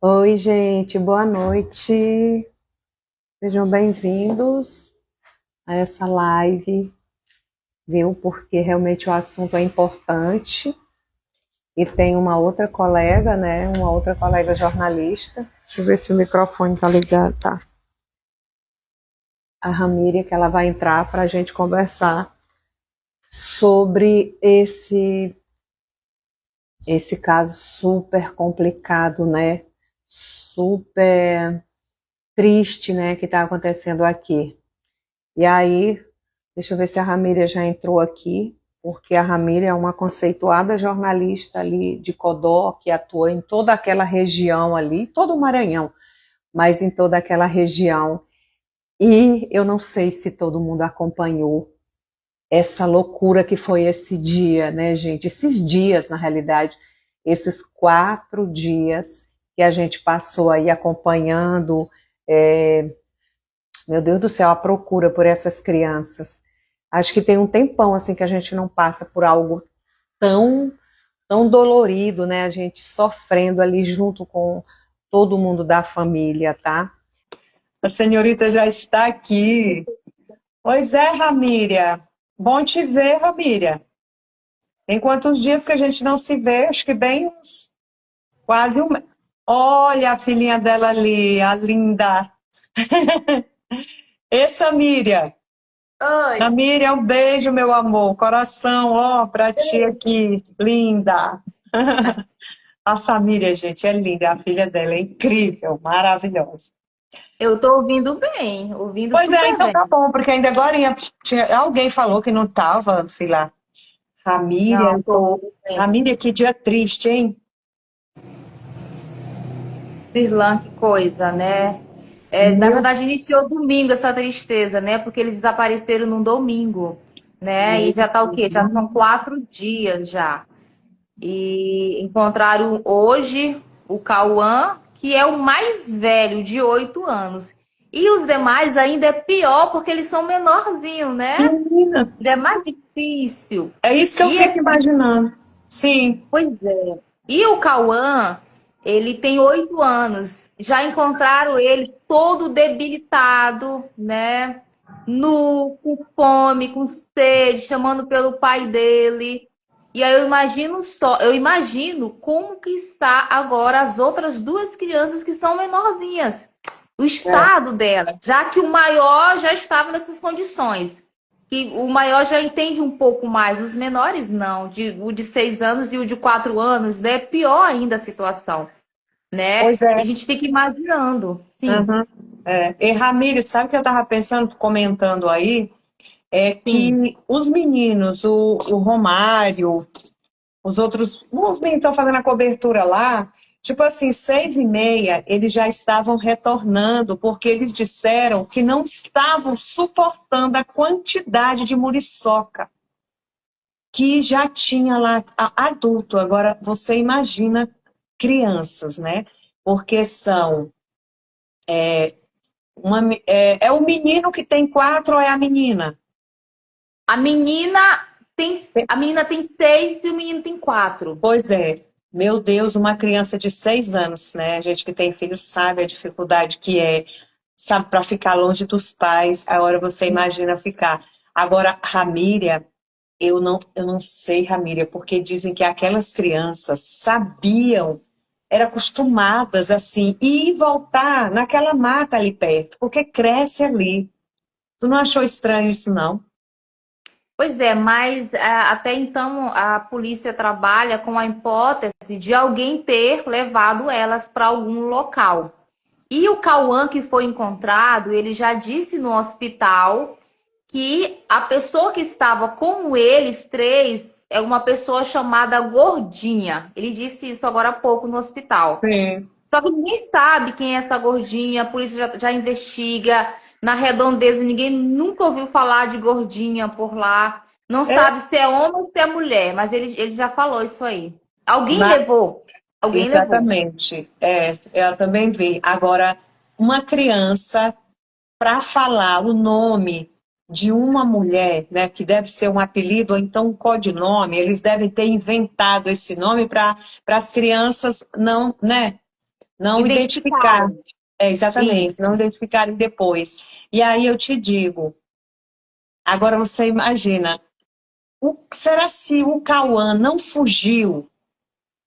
Oi, gente, boa noite. Sejam bem-vindos a essa live, viu? Porque realmente o assunto é importante. E tem uma outra colega, né? Uma outra colega jornalista. Deixa eu ver se o microfone tá ligado, tá? A Ramíria, que ela vai entrar para a gente conversar sobre esse caso super complicado, né? Super triste, né? Que está acontecendo aqui. E aí, deixa eu ver se a Ramíria já entrou aqui, porque a Ramíria é uma conceituada jornalista ali de Codó, que atua em toda aquela região ali, todo o Maranhão, mas em toda aquela região. E eu não sei se todo mundo acompanhou essa loucura que foi esse dia, né, gente? Esses dias, na realidade, esses 4 dias que a gente passou aí acompanhando, é, meu Deus do céu, a procura por essas crianças. Acho que tem um tempão assim que a gente não passa por algo tão tão dolorido, né? A gente sofrendo ali junto com todo mundo da família, tá? A senhorita já está aqui. Pois é, Ramíria. Bom te ver, Ramíria. Tem quantos dias que a gente não se vê? Acho que bem uns quase um. Olha a filhinha dela ali, a linda. Ê, Samíria. Oi. Samíria, um beijo, meu amor. Coração, ó, pra ti aqui. Linda. A Samíria, gente, é linda. A filha dela é incrível, maravilhosa. Eu tô ouvindo bem, ouvindo Pois é, super então tá bem. bom, porque ainda agora alguém falou que não tava, sei lá. Ramíria, Não, tô ouvindo bem. Ramíria, que dia triste, hein? Sirlan, que coisa, né? Na Meu verdade, iniciou domingo essa tristeza, né? Porque eles desapareceram num domingo, né? E já tá o quê? Já são 4 dias já. E encontraram hoje o Cauã, que é o mais velho, de 8 anos. E os demais ainda é pior, porque eles são menorzinhos, né? menina, Ainda é mais difícil. é isso que eu E fico esse imaginando. Sim, Pois é. E o Cauã, ele tem 8 anos. Já encontraram ele todo debilitado, né? Nu, com fome, com sede, chamando pelo pai dele. E aí eu imagino como que está agora as outras duas crianças que são menorzinhas. O é. estado delas, já que o maior já estava nessas condições que o maior já entende um pouco mais, os menores não, o de 6 anos e o de 4 anos, né? Pior ainda a situação, né? Pois é. E a gente fica imaginando, sim, Uhum. É. E Ramíria, sabe o que eu estava pensando, comentando aí? É sim. que os meninos, o Romário, os meninos estão fazendo a cobertura lá, tipo assim, 6h30, eles já estavam retornando, porque eles disseram que não estavam suportando a quantidade de muriçoca que já tinha lá adulto. Agora, você imagina crianças, né? Porque são. É o menino que tem 4 ou é a menina? A menina a menina tem 6 e o menino tem 4. Pois é. Meu Deus, uma criança de 6 anos, né? A gente que tem filhos sabe a dificuldade que é, sabe, para ficar longe dos pais. Agora você imagina ficar. Agora, Ramíria, eu não sei, Ramíria, porque dizem que aquelas crianças sabiam, eram acostumadas assim, ir e voltar naquela mata ali perto, porque cresce ali. Tu não achou estranho isso, não? Pois é, mas até então a polícia trabalha com a hipótese de alguém ter levado elas para algum local. E o Cauã que foi encontrado, ele já disse no hospital que a pessoa que estava com eles três é uma pessoa chamada Gordinha. Ele disse isso agora há pouco no hospital. Sim. Só que ninguém sabe quem é essa Gordinha, a polícia já investiga. Na redondeza, ninguém nunca ouviu falar de Gordinha por lá. Não É, sabe se é homem ou se é mulher, mas ele já falou isso aí. Alguém na- levou. Alguém levou. exatamente. É, eu também vi. Agora, uma criança, para falar o nome de uma mulher, né, que deve ser um apelido ou então um codinome, eles devem ter inventado esse nome para as crianças não, né? não identificar. Identificaram. Exatamente, Isso. não identificarem depois. E aí eu te digo, agora você imagina, será se o Cauã não fugiu?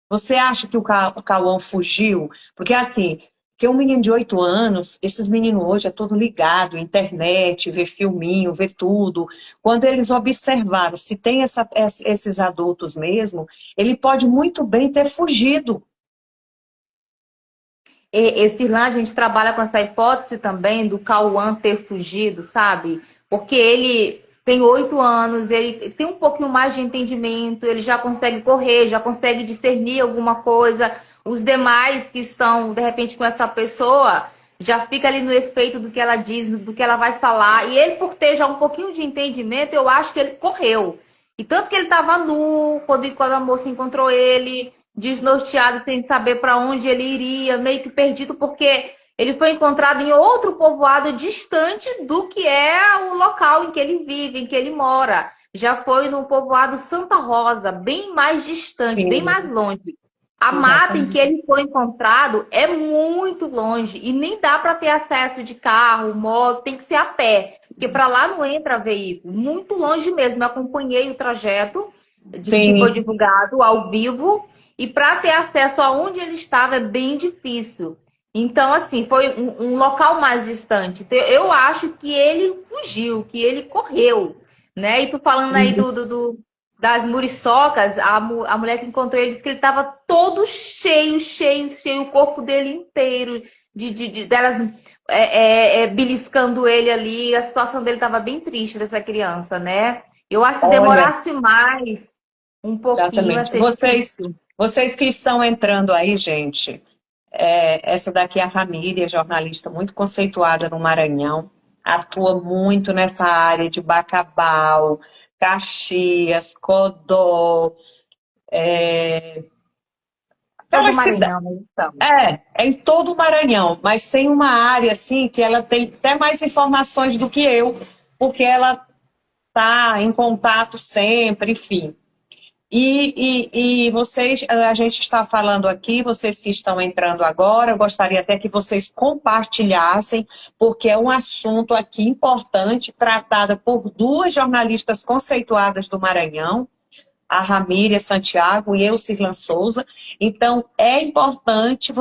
Você acha que o Cauã fugiu? Porque assim, que um menino de 8 anos, esses meninos hoje é todo ligado, internet, vê filminho, vê tudo. Quando eles observaram se tem esses adultos mesmo, ele pode muito bem ter fugido. Esse lá, a gente trabalha com essa hipótese também do Cauã ter fugido, sabe? Porque ele tem 8 anos, ele tem um pouquinho mais de entendimento, ele já consegue correr, já consegue discernir alguma coisa. Os demais que estão, de repente, com essa pessoa, já fica ali no efeito do que ela diz, do que ela vai falar. E ele, por ter já um pouquinho de entendimento, eu acho que ele correu. E tanto que ele estava nu, quando a moça encontrou ele, desnorteado, sem saber para onde ele iria, meio que perdido, porque ele foi encontrado em outro povoado distante do que é o local em que ele vive, em que ele mora. Já foi no povoado Santa Rosa, bem mais distante, bem Sim, mais longe. A mata em que exatamente. ele foi encontrado é muito longe e nem dá para ter acesso de carro, moto, tem que ser a pé, porque para lá não entra veículo. Muito longe mesmo. Eu acompanhei o trajeto que foi Sim, divulgado ao vivo e para ter acesso aonde ele estava é bem difícil. Então, assim, foi um local mais distante. Então, eu acho que ele fugiu, que ele correu, né? E tu falando aí das muriçocas, a mulher que encontrou ele disse que ele estava todo cheio, cheio, cheio, o corpo dele inteiro, delas beliscando ele ali. A situação dele estava bem triste, dessa criança, né? Eu acho que se olha, demorasse mais um pouquinho, ia exatamente. ser difícil. Vocês que estão entrando aí, gente, essa daqui é a Ramíria, jornalista muito conceituada no Maranhão, atua muito nessa área de Bacabal, Caxias, Codó, Todo aquelas cidades. Maranhão, nós estamos. É em todo o Maranhão, mas tem uma área assim que ela tem até mais informações do que eu, porque ela está em contato sempre, enfim. E vocês, a gente está falando aqui, vocês que estão entrando agora, eu gostaria até que vocês compartilhassem, porque é um assunto aqui importante, tratado por duas jornalistas conceituadas do Maranhão, a Ramíria Santiago e eu, Cirlan Souza. Então, é importante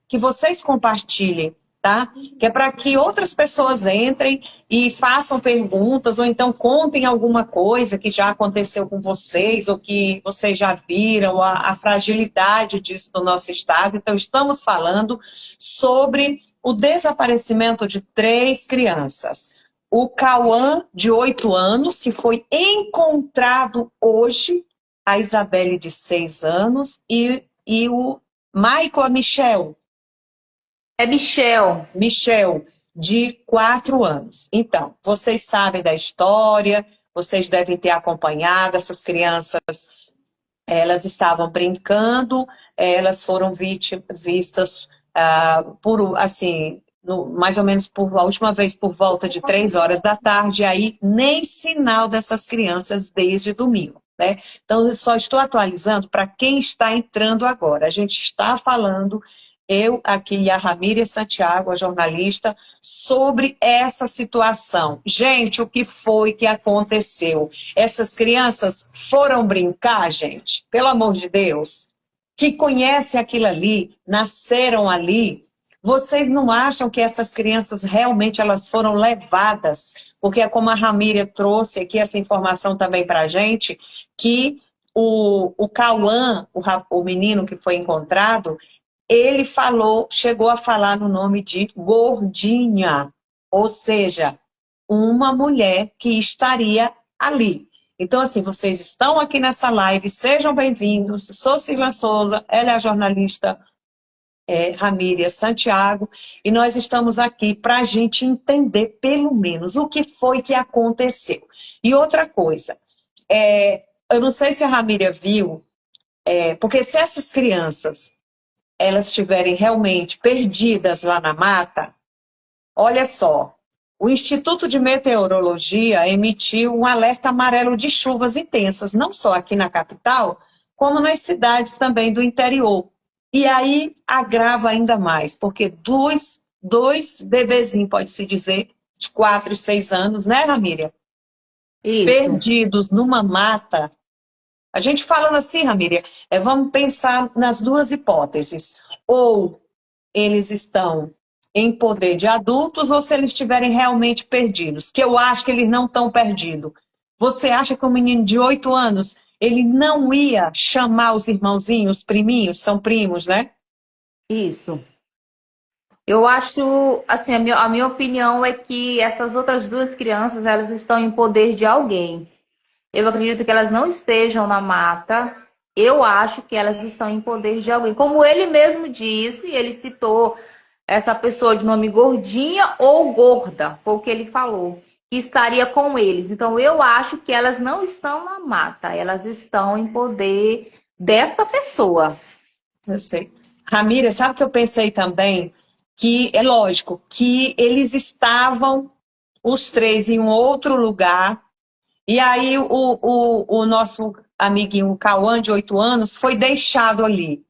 que vocês compartilhem, tá? Que é para que outras pessoas entrem e façam perguntas, ou então contem alguma coisa que já aconteceu com vocês, ou que vocês já viram, a fragilidade disso no nosso estado. Então, estamos falando sobre o desaparecimento de 3 crianças. O Cauã, de 8 anos, que foi encontrado hoje, a Isabelle, de 6 anos, e o Michael, a É Michel. Michel, de 4 anos. Então, vocês sabem da história, vocês devem ter acompanhado essas crianças. Elas estavam brincando, elas foram vistas por, assim, mais ou menos a última vez por volta de 3 horas da tarde, aí nem sinal dessas crianças desde domingo, né? Então, eu só estou atualizando para quem está entrando agora. A gente está falando, eu aqui e a Ramíria Santiago, a jornalista, sobre essa situação. Gente, o que foi que aconteceu? Essas crianças foram brincar, gente? Pelo amor de Deus. Que conhecem aquilo ali, nasceram ali. Vocês não acham que essas crianças realmente elas foram levadas? Porque é como a Ramíria trouxe aqui essa informação também para a gente, que o Cauã, o menino que foi encontrado, ele chegou a falar no nome de Gordinha, ou seja, uma mulher que estaria ali. Então, assim, vocês estão aqui nessa live, sejam bem-vindos. Sou Silvia Souza, ela é a jornalista Ramíria Santiago, e nós estamos aqui para a gente entender, pelo menos, o que foi que aconteceu. E outra coisa, eu não sei se a Ramíria viu, porque se essas crianças elas estiverem realmente perdidas lá na mata, olha só, o Instituto de Meteorologia emitiu um alerta amarelo de chuvas intensas, não só aqui na capital, como nas cidades também do interior. E aí agrava ainda mais, porque dois bebezinhos, pode-se dizer, de 4 e 6 anos, né, Ramíria? Isso, Perdidos numa mata. A gente falando assim, Ramíria, vamos pensar nas duas hipóteses. Ou eles estão em poder de adultos, ou se eles estiverem realmente perdidos, que eu acho que eles não estão perdidos. Você acha que um menino de 8 anos, ele não ia chamar os irmãozinhos, os priminhos, são primos, né? isso. Eu acho, assim, a minha opinião é que essas outras duas crianças, elas estão em poder de alguém. Eu acredito que elas não estejam na mata. Eu acho que elas estão em poder de alguém. Como ele mesmo disse, ele citou essa pessoa de nome Gordinha ou Gorda, foi o que ele falou, que estaria com eles. Então, eu acho que elas não estão na mata, elas estão em poder dessa pessoa. Eu sei. Ramíria, sabe o que eu pensei também? Que é lógico que eles estavam, os três, em um outro lugar, e aí o nosso amiguinho o Cauã, de 8 anos, foi deixado ali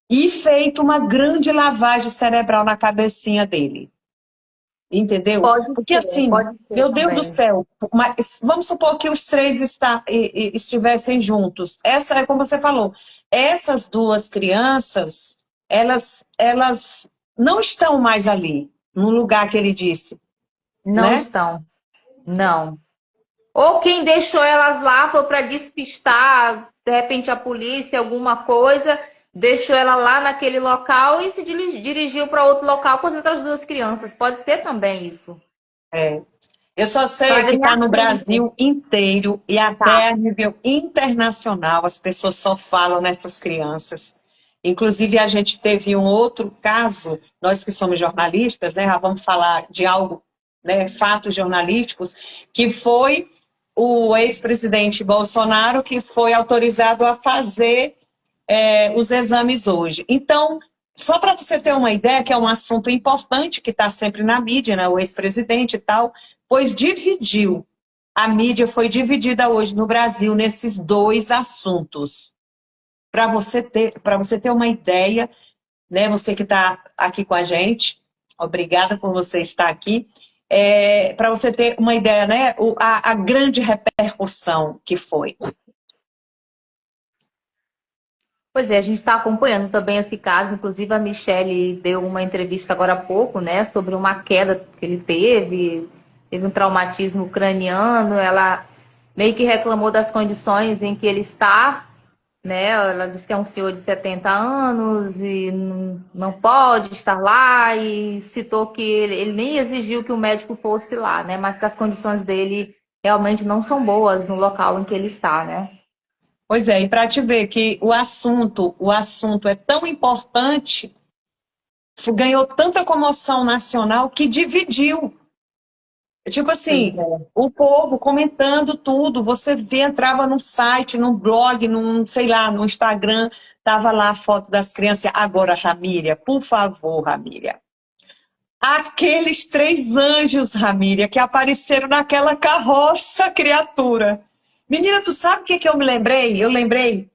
e feito uma grande lavagem cerebral na cabecinha dele. Entendeu? Porque assim, Pode ser meu Deus do também. céu, mas vamos supor que os três estivessem juntos. Essa é como você falou, essas duas crianças, elas não estão mais ali, no lugar que ele disse, Não né? estão, não. Ou quem deixou elas lá foi para despistar, de repente a polícia, alguma coisa, deixou ela lá naquele local e se dirigiu para outro local com as outras duas crianças. Pode ser também isso. É. Eu só Para sei que está ganhar no tempo. Brasil inteiro e Tá. até a nível internacional as pessoas só falam nessas crianças. Inclusive, a gente teve um outro caso, nós que somos jornalistas, né, já vamos falar de algo, né, fatos jornalísticos, que foi o ex-presidente Bolsonaro que foi autorizado a fazer os exames hoje. Então, só para você ter uma ideia, que é um assunto importante que está sempre na mídia, né, o ex-presidente e tal, pois dividiu. A mídia foi dividida hoje no Brasil nesses dois assuntos. Para você ter uma ideia, né, você que está aqui com a gente, obrigada por você estar aqui. Para você ter uma ideia, né, a grande repercussão que foi. Pois é, a gente está acompanhando também esse caso. Inclusive, a Michelle deu uma entrevista agora há pouco, né, sobre uma queda que ele teve um traumatismo craniano. Ela meio que reclamou das condições em que ele está, né? Ela disse que é um senhor de 70 anos e não pode estar lá, e citou que ele nem exigiu que o médico fosse lá, né? Mas que as condições dele realmente não são boas no local em que ele está, né? Pois é, e para te ver que o assunto é tão importante, ganhou tanta comoção nacional que dividiu. Tipo Pois assim, é. o povo comentando tudo, você vê, entrava num site, num blog, num, sei lá, no Instagram, tava lá a foto das crianças. Agora, Ramíria, por favor, Ramíria. Aqueles três anjos, Ramíria, que apareceram naquela carroça, criatura. Menina, tu sabe o que que eu me lembrei? Eu lembrei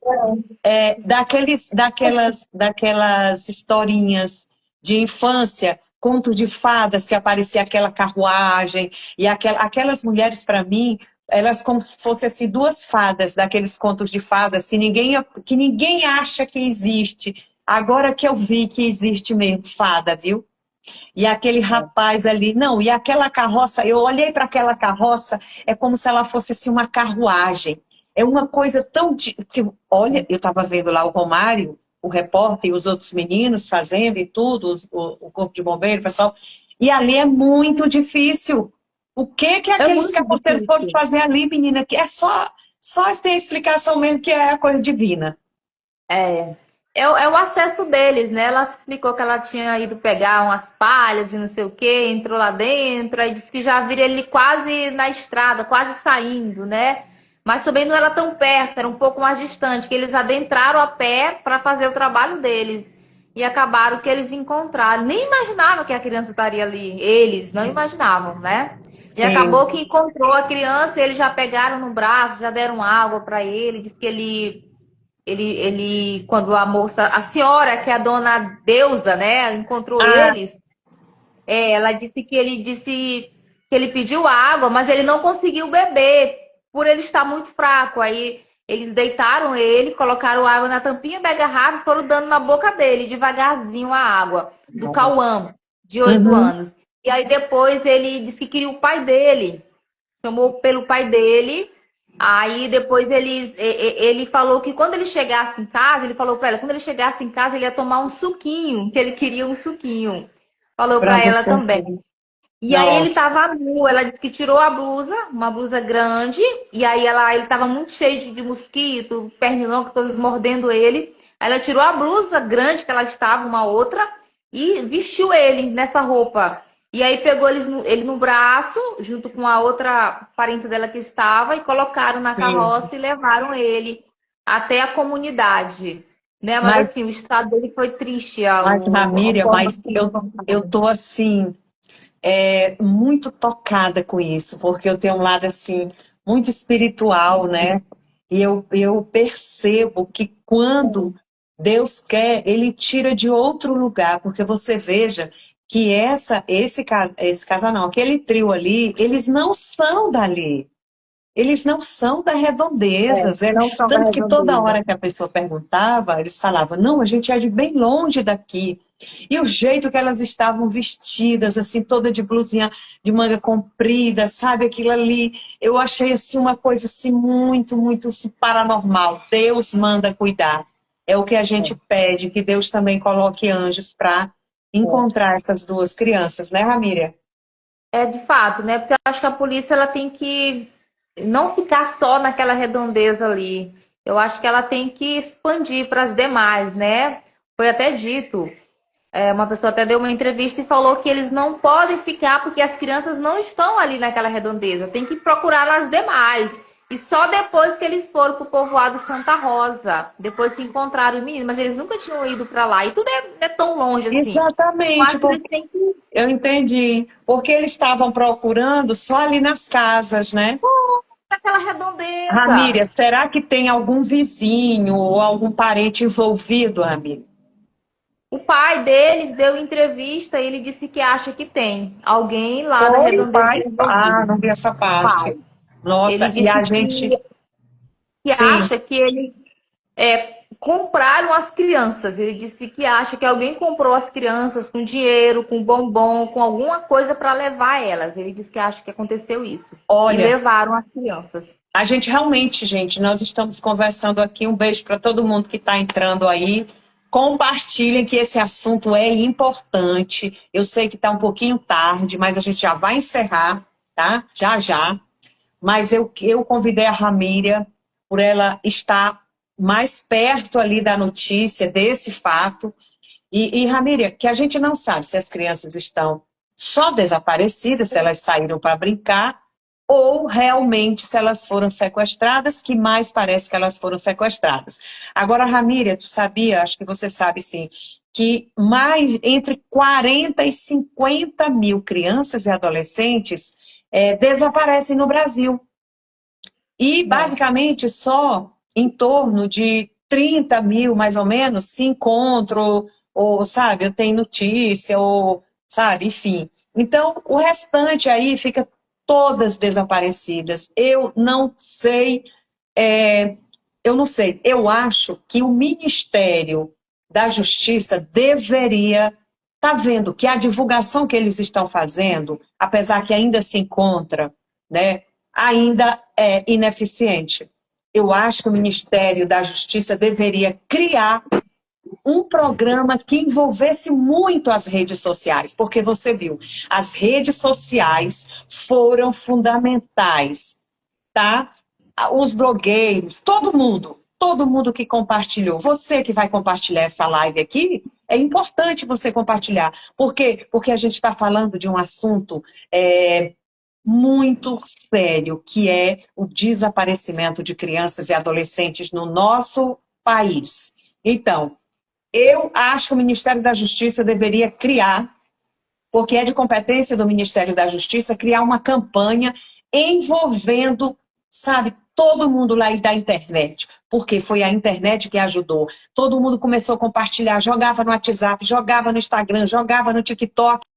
daquelas historinhas de infância, contos de fadas, que aparecia aquela carruagem, e aquelas mulheres, para mim, elas como se fossem assim, duas fadas daqueles contos de fadas que ninguém acha que existe. Agora que eu vi que existe mesmo fada, viu? E aquele rapaz ali, não, e aquela carroça, eu olhei para aquela carroça, é como se ela fosse assim, uma carruagem. É uma coisa tão. Que, olha, eu estava vendo lá o Romário, o repórter e os outros meninos fazendo e tudo, o corpo de bombeiro, o pessoal. E ali é muito difícil. O que que É aqueles muito carroceiros foram difícil. fazer ali, menina? Que é só ter explicação mesmo que é a coisa divina. É o acesso deles, né? Ela explicou que ela tinha ido pegar umas palhas e não sei o quê, entrou lá dentro, aí disse que já viram ele quase na estrada, quase saindo, né? Mas também não era tão perto, era um pouco mais distante, que eles adentraram a pé para fazer o trabalho deles. E acabaram que eles encontraram. Nem imaginavam que a criança estaria ali. Eles não imaginavam, né? E Sim. acabou que encontrou a criança, eles já pegaram no braço, já deram água para ele, disse que ele quando a moça, a senhora, que é a dona Deusa, né, encontrou Ah, eles, ela disse que ele pediu água, mas ele não conseguiu beber, por ele estar muito fraco. Aí eles deitaram ele, colocaram água na tampinha da garrafa e foram dando na boca dele, devagarzinho, a água, do nossa. Cauã, de 8 Uhum. anos. E aí depois ele disse que queria o pai dele, chamou pelo pai dele. Aí depois ele falou que quando ele chegasse em casa, ele falou para ela, quando ele chegasse em casa, ele ia tomar um suquinho, que ele queria um suquinho. Falou Para para ela você também. ver. E aí ele Nossa. tava nu, ela disse que tirou a blusa, uma blusa grande, e aí ele tava muito cheio de mosquito, pernilongo, coisas mordendo ele. Aí ela tirou a blusa grande que ela estava, uma outra, e vestiu ele nessa roupa. E aí pegou ele no braço, junto com a outra parente dela que estava, e colocaram na Sim. carroça e levaram ele até a comunidade. Né? Mas Mas, assim, o estado dele foi triste, a Ramíria, forma mas que eles eu encontraram. tô assim, muito tocada com isso, porque eu tenho um lado assim, muito espiritual, né? E eu percebo que quando Deus quer, Ele tira de outro lugar, porque você veja que esse casal não, aquele trio ali, eles não são dali. Eles não são da Redondezas. Não são da Tanto que toda redondeza. hora que a pessoa perguntava, eles falavam, não, a gente é de bem longe daqui. E o jeito que elas estavam vestidas, assim, toda de blusinha de manga comprida, sabe, aquilo ali, eu achei assim uma coisa assim muito, muito assim, paranormal. Deus manda cuidar. É o que a gente pede, que Deus também coloque anjos para encontrar essas duas crianças, né, Ramíria? De fato, né? Porque eu acho que a polícia ela tem que não ficar só naquela redondeza ali. Eu acho que ela tem que expandir para as demais, né? Foi até dito. Uma pessoa até deu uma entrevista e falou que eles não podem ficar porque as crianças não estão ali naquela redondeza. Tem que procurar nas demais. E só depois que eles foram para o povoado Santa Rosa, depois se encontraram os meninos, mas eles nunca tinham ido para lá. E tudo é tão longe assim. Eu Exatamente, acho que eles têm que eu entendi. Porque eles estavam procurando só ali nas casas, né? naquela redondeza. Ramíria, será que tem algum vizinho ou algum parente envolvido, Ramíria? O pai deles deu entrevista e ele disse que acha que tem alguém lá na Foi o redondeza pai? Ah, envolvido. não vi essa Pai. parte. Ele Nossa, e disse a gente. que Sim, acha que eles compraram as crianças. Ele disse que acha que alguém comprou as crianças com dinheiro, com bombom, com alguma coisa para levar elas. Ele disse que acha que aconteceu isso. E olha, levaram as crianças. a gente realmente, gente, nós estamos conversando aqui. Um beijo para todo mundo que está entrando aí. Compartilhem que esse assunto é importante. Eu sei que está um pouquinho tarde, mas a gente já vai encerrar, tá? Já, já. Mas eu convidei a Ramíria por ela estar mais perto ali da notícia, desse fato. E Ramíria, que a gente não sabe se as crianças estão só desaparecidas, se elas saíram para brincar, ou realmente se elas foram sequestradas, que mais parece que elas foram sequestradas. Agora, Ramíria, tu sabia, acho que você sabe sim, que mais entre 40 e 50 mil crianças e adolescentes desaparecem no Brasil. E, basicamente, só em torno de 30 mil, mais ou menos, se encontram, ou, sabe, eu tenho notícia, ou, sabe, enfim. Então, o restante aí fica todas desaparecidas. É, eu não sei, eu acho que o Ministério da Justiça deveria estar vendo que a divulgação que eles estão fazendo, apesar que ainda se encontra, né, ainda é ineficiente. Eu acho que o Ministério da Justiça deveria criar um programa que envolvesse muito as redes sociais, porque você viu, as redes sociais foram fundamentais, tá? Os blogueiros, todo mundo que compartilhou. Você que vai compartilhar essa live aqui, é importante você compartilhar. Por quê? Porque a gente está falando de um assunto muito sério, que é o desaparecimento de crianças e adolescentes no nosso país. Então, eu acho que o Ministério da Justiça deveria criar, porque é de competência do Ministério da Justiça, criar uma campanha envolvendo, sabe, todo mundo lá da internet, porque foi a internet que ajudou. Todo mundo começou a compartilhar, jogava no WhatsApp, jogava no Instagram, jogava no TikTok.